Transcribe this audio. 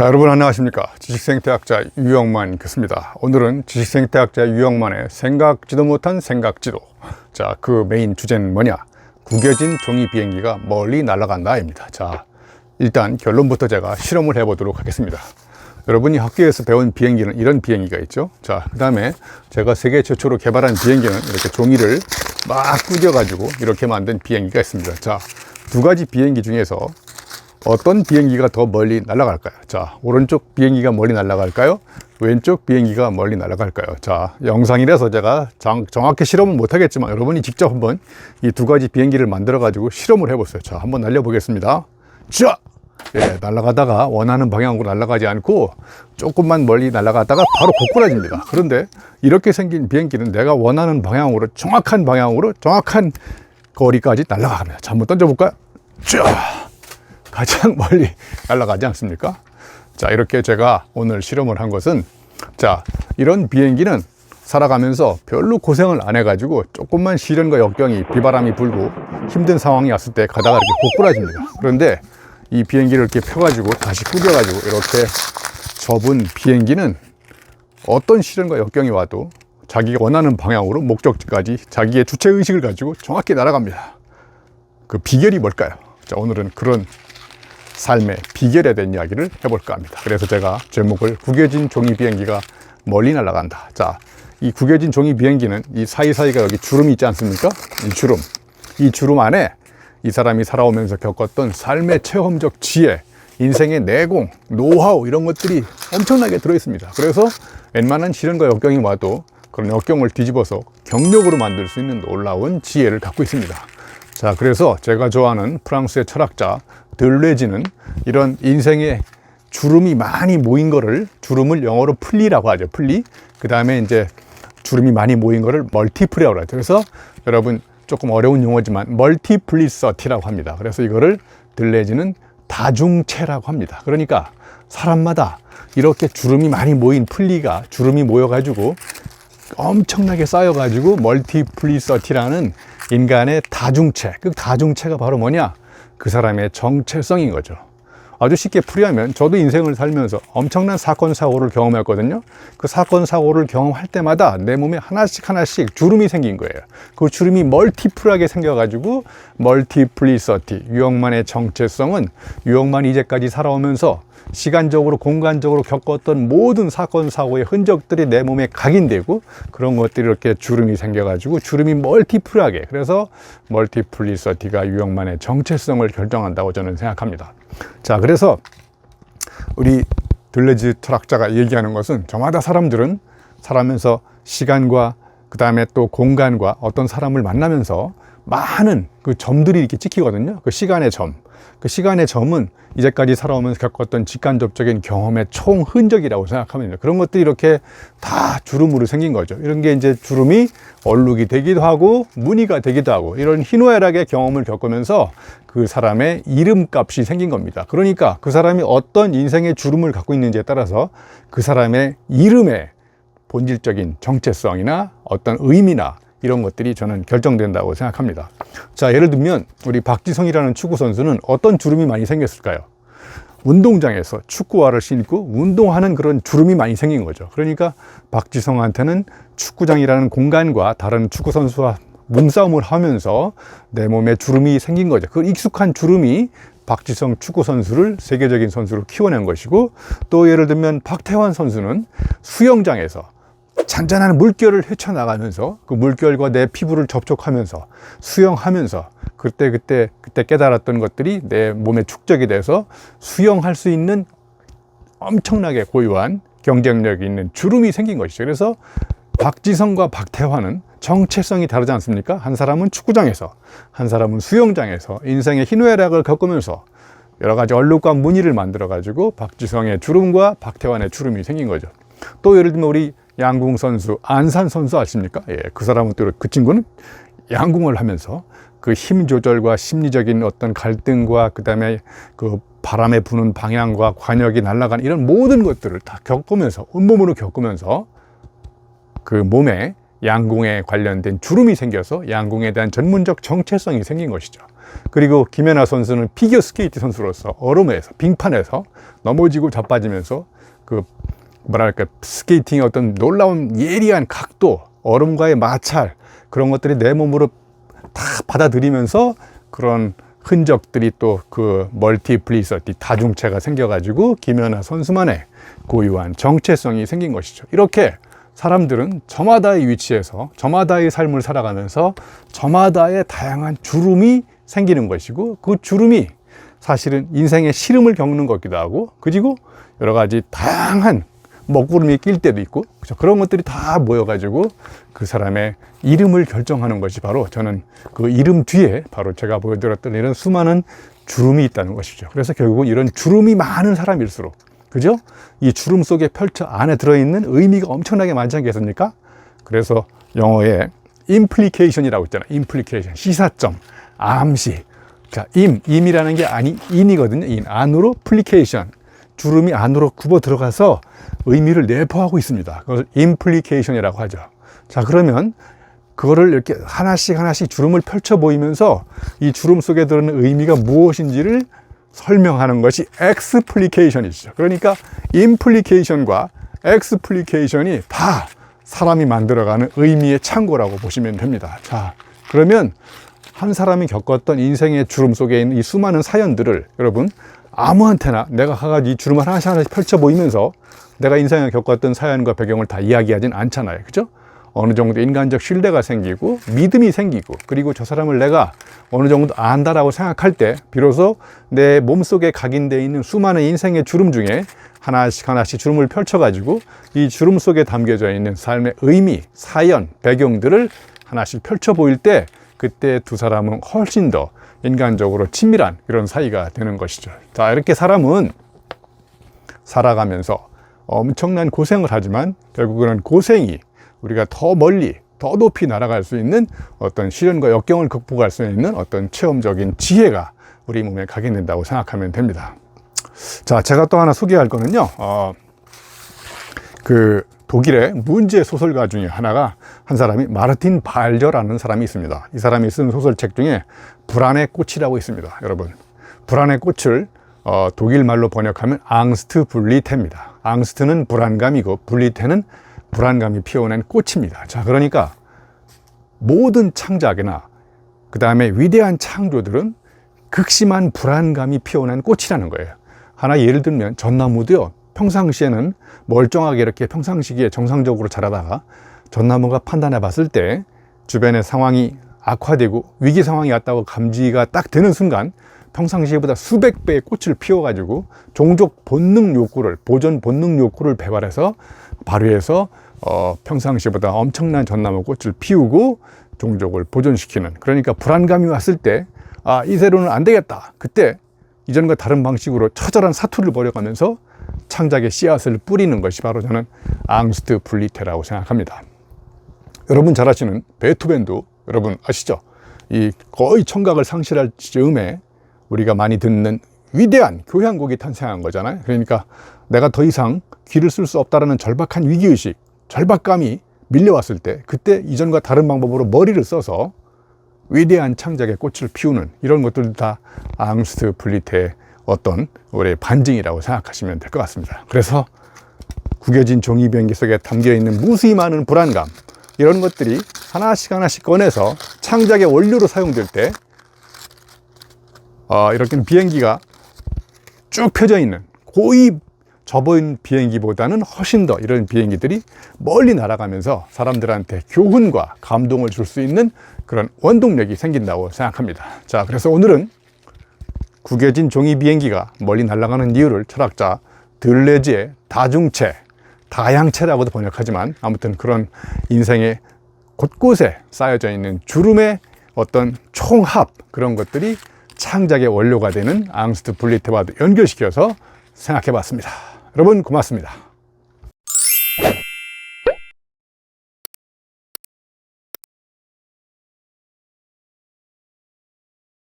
자, 여러분 안녕하십니까. 지식생태학자 유영만 교수입니다. 오늘은 지식생태학자 유영만의 생각지도 못한 생각지도. 자, 그 메인 주제는 뭐냐? 구겨진 종이 비행기가 멀리 날아간다 입니다. 자, 일단 결론부터 제가 실험을 해보도록 하겠습니다. 여러분이 학교에서 배운 비행기는 이런 비행기가 있죠. 자, 그 다음에 제가 세계 최초로 개발한 비행기는 이렇게 종이를 막 구겨가지고 이렇게 만든 비행기가 있습니다. 자, 두 가지 비행기 중에서 어떤 비행기가 더 멀리 날아갈까요? 자, 오른쪽 비행기가 멀리 날아갈까요? 왼쪽 비행기가 멀리 날아갈까요? 자, 영상이라서 제가 정확히 실험은 못하겠지만 여러분이 직접 한번 이 두 가지 비행기를 만들어 가지고 실험을 해보세요. 자, 한번 날려보겠습니다. 자, 예, 날아가다가 원하는 방향으로 날아가지 않고 조금만 멀리 날아가다가 바로 고꾸라집니다. 그런데 이렇게 생긴 비행기는 내가 원하는 방향으로 정확한 거리까지 날아갑니다. 자, 한번 던져볼까요? 자, 가장 멀리 날아가지 않습니까? 자, 이렇게 제가 오늘 실험을 한 것은, 자, 이런 비행기는 살아가면서 별로 고생을 안 해가지고 조금만 시련과 역경이, 비바람이 불고 힘든 상황이 왔을 때 가다가 이렇게 고꾸라집니다. 그런데 이 비행기를 이렇게 펴가지고 다시 구겨가지고 이렇게 접은 비행기는 어떤 시련과 역경이 와도 자기가 원하는 방향으로 목적지까지 자기의 주체의식을 가지고 정확히 날아갑니다. 그 비결이 뭘까요? 자, 오늘은 그런 삶의 비결에 대한 이야기를 해볼까 합니다. 그래서 제가 제목을 구겨진 종이 비행기가 멀리 날아간다. 자, 이 구겨진 종이 비행기는 이 사이사이가 여기 주름이 있지 않습니까? 이 주름 안에 이 사람이 살아오면서 겪었던 삶의 체험적 지혜, 인생의 내공, 노하우 이런 것들이 엄청나게 들어있습니다. 그래서 웬만한 시련과 역경이 와도 그런 역경을 뒤집어서 경력으로 만들 수 있는 놀라운 지혜를 갖고 있습니다. 자, 그래서 제가 좋아하는 프랑스의 철학자 들레지는 이런 인생에 주름이 많이 모인 거를, 주름을 영어로 플리라고 하죠. 플리. 그 다음에 이제 주름이 많이 모인 거를 멀티플이라고 하죠. 그래서 여러분 조금 어려운 용어지만 멀티플리서티라고 합니다. 그래서 이거를 들레지는 다중체라고 합니다. 그러니까 사람마다 이렇게 주름이 많이 모인 플리가, 주름이 모여가지고 엄청나게 쌓여가지고 멀티플리서티라는 인간의 다중체, 그 다중체가 바로 뭐냐? 그 사람의 정체성인 거죠. 아주 쉽게 풀이하면 저도 인생을 살면서 엄청난 사건 사고를 경험했거든요. 그 사건 사고를 경험할 때마다 내 몸에 하나씩 주름이 생긴 거예요. 그 주름이 멀티플하게 생겨가지고 멀티플리서티, 유영만의 정체성은 유영만이 이제까지 살아오면서 시간적으로 공간적으로 겪었던 모든 사건 사고의 흔적들이 내 몸에 각인되고 그런 것들이 이렇게 주름이 생겨가지고 주름이 멀티플하게, 그래서 멀티플리서티가 유영만의 정체성을 결정한다고 저는 생각합니다. 자, 그래서 우리 들레지 철학자가 얘기하는 것은 저마다 사람들은 살아면서 시간과 그 다음에 또 공간과 어떤 사람을 만나면서 많은 그 점들이 이렇게 찍히거든요. 그 시간의 점. 그 시간의 점은 이제까지 살아오면서 겪었던 직간접적인 경험의 총 흔적이라고 생각하면 돼요. 그런 것들이 이렇게 다 주름으로 생긴 거죠. 이런 게 이제 주름이 얼룩이 되기도 하고 무늬가 되기도 하고 이런 희노애락의 경험을 겪으면서 그 사람의 이름값이 생긴 겁니다. 그러니까 그 사람이 어떤 인생의 주름을 갖고 있는지에 따라서 그 사람의 이름의 본질적인 정체성이나 어떤 의미나 이런 것들이 저는 결정된다고 생각합니다. 자, 예를 들면 우리 박지성이라는 축구 선수는 어떤 주름이 많이 생겼을까요? 운동장에서 축구화를 신고 운동하는 그런 주름이 많이 생긴 거죠. 그러니까 박지성한테는 축구장이라는 공간과 다른 축구 선수와 몸싸움을 하면서 내 몸에 주름이 생긴 거죠. 그 익숙한 주름이 박지성 축구 선수를 세계적인 선수로 키워낸 것이고, 또 예를 들면 박태환 선수는 수영장에서 잔잔한 물결을 헤쳐나가면서 그 물결과 내 피부를 접촉하면서 수영하면서 그때 깨달았던 것들이 내 몸에 축적이 돼서 수영할 수 있는 엄청나게 고유한 경쟁력이 있는 주름이 생긴 것이죠. 그래서 박지성과 박태환은 정체성이 다르지 않습니까? 한 사람은 축구장에서, 한 사람은 수영장에서 인생의 희노애락을 겪으면서 여러 가지 얼룩과 무늬를 만들어 가지고 박지성의 주름과 박태환의 주름이 생긴 거죠. 또 예를 들면 우리 양궁 선수 안산 선수 아십니까? 예, 그 사람은 또 그 친구는 양궁을 하면서 그 힘 조절과 심리적인 어떤 갈등과 그다음에 그 바람에 부는 방향과 관역이 날아가는 이런 모든 것들을 다 겪으면서 온몸으로 겪으면서 그 몸에 양궁에 관련된 주름이 생겨서 양궁에 대한 전문적 정체성이 생긴 것이죠. 그리고 김연아 선수는 피겨스케이트 선수로서 얼음에서, 빙판에서 넘어지고 자빠지면서 그 뭐랄까 스케이팅의 어떤 놀라운 예리한 각도, 얼음과의 마찰, 그런 것들이 내 몸으로 다 받아들이면서 그런 흔적들이 또 그 멀티플리시티, 다중체가 생겨가지고 김연아 선수만의 고유한 정체성이 생긴 것이죠. 이렇게 사람들은 저마다의 위치에서 저마다의 삶을 살아가면서 저마다의 다양한 주름이 생기는 것이고, 그 주름이 사실은 인생의 시름을 겪는 것기도 하고, 그리고 여러 가지 다양한 먹구름이 낄 때도 있고, 그렇죠? 그런 것들이 다 모여가지고 그 사람의 이름을 결정하는 것이 바로, 저는 그 이름 뒤에 바로 제가 보여드렸던 이런 수많은 주름이 있다는 것이죠. 그래서 결국은 이런 주름이 많은 사람일수록, 그죠? 이 주름 속에 안에 들어있는 의미가 엄청나게 많지 않겠습니까? 그래서 영어에 implication이라고 있잖아요. implication, 시사점, 암시. 자, 임이라는 게 인이거든요. 안으로 플리케이션, 주름이 안으로 굽어 들어가서 의미를 내포하고 있습니다. 그걸 implication이라고 하죠. 자, 그러면 그거를 이렇게 하나씩 주름을 펼쳐 보이면서 이 주름 속에 들어있는 의미가 무엇인지를 설명하는 것이 explication이죠. 그러니까 implication과 explication이 다 사람이 만들어가는 의미의 창고라고 보시면 됩니다. 자, 그러면 한 사람이 겪었던 인생의 주름 속에 있는 이 수많은 사연들을 여러분 아무한테나 내가 가가지고 이 주름을 하나씩 펼쳐 보이면서 내가 인생에 겪었던 사연과 배경을 다 이야기하진 않잖아요. 그죠? 어느 정도 인간적 신뢰가 생기고 믿음이 생기고, 그리고 저 사람을 내가 어느 정도 안다라고 생각할 때 비로소 내 몸속에 각인되어 있는 수많은 인생의 주름 중에 하나씩 주름을 펼쳐가지고 이 주름 속에 담겨져 있는 삶의 의미, 사연, 배경들을 하나씩 펼쳐 보일 때, 그때 두 사람은 훨씬 더 인간적으로 친밀한 이런 사이가 되는 것이죠. 자, 이렇게 사람은 살아가면서 엄청난 고생을 하지만 결국은 고생이 우리가 더 멀리, 더 높이 날아갈 수 있는 어떤 시련과 역경을 극복할 수 있는 어떤 체험적인 지혜가 우리 몸에 각인된다고 생각하면 됩니다. 자, 제가 또 하나 소개할 거는요, 그 독일의 문제 소설가 중에 하나가, 한 사람이 마르틴 발저라는 사람이 있습니다. 이 사람이 쓴 소설책 중에 불안의 꽃이라고 있습니다. 여러분, 불안의 꽃을 독일 말로 번역하면 앙스트 블리테입니다. 앙스트는 불안감이고 블리테는 불안감이 피어낸 꽃입니다. 자, 그러니까 모든 창작이나 그 다음에 위대한 창조들은 극심한 불안감이 피어낸 꽃이라는 거예요. 하나 예를 들면 전나무도요, 평상시에는 멀쩡하게 이렇게 평상시기에 정상적으로 자라다가 전나무가 판단해 봤을 때 주변의 상황이 악화되고 위기 상황이 왔다고 감지가 딱 되는 순간 평상시보다 수백 배의 꽃을 피워가지고 종족 본능 욕구를, 보존 본능 욕구를 배발해서 발휘해서 평상시보다 엄청난 전나무 꽃을 피우고 종족을 보존시키는, 그러니까 불안감이 왔을 때 이대로는 안 되겠다, 그때 이전과 다른 방식으로 처절한 사투를 벌여가면서 창작의 씨앗을 뿌리는 것이 바로 저는 앙스트 블리테라고 생각합니다. 여러분 잘 아시는 베토벤도 여러분 아시죠? 이 거의 청각을 상실할 즈음에 우리가 많이 듣는 위대한 교향곡이 탄생한 거잖아요. 그러니까 내가 더 이상 귀를 쓸 수 없다라는 절박한 위기의식, 절박감이 밀려왔을 때, 그때 이전과 다른 방법으로 머리를 써서 위대한 창작의 꽃을 피우는 이런 것들도 다 앙스트 블리테의 어떤 우리의 반증이라고 생각하시면 될 것 같습니다. 그래서 구겨진 종이 비행기 속에 담겨있는 무수히 많은 불안감, 이런 것들이 하나씩 꺼내서 창작의 원료로 사용될 때 이렇게 비행기가 쭉 펴져 있는, 고이 접어있는 비행기보다는 훨씬 더 이런 비행기들이 멀리 날아가면서 사람들한테 교훈과 감동을 줄 수 있는 그런 원동력이 생긴다고 생각합니다. 자, 그래서 오늘은 구겨진 종이 비행기가 멀리 날아가는 이유를 철학자 들레즈의 다중체, 다양체라고도 번역하지만 아무튼 그런 인생의 곳곳에 쌓여져 있는 주름의 어떤 총합, 그런 것들이 창작의 원료가 되는 앙스트 블리테와도 연결시켜서 생각해 봤습니다. 여러분 고맙습니다.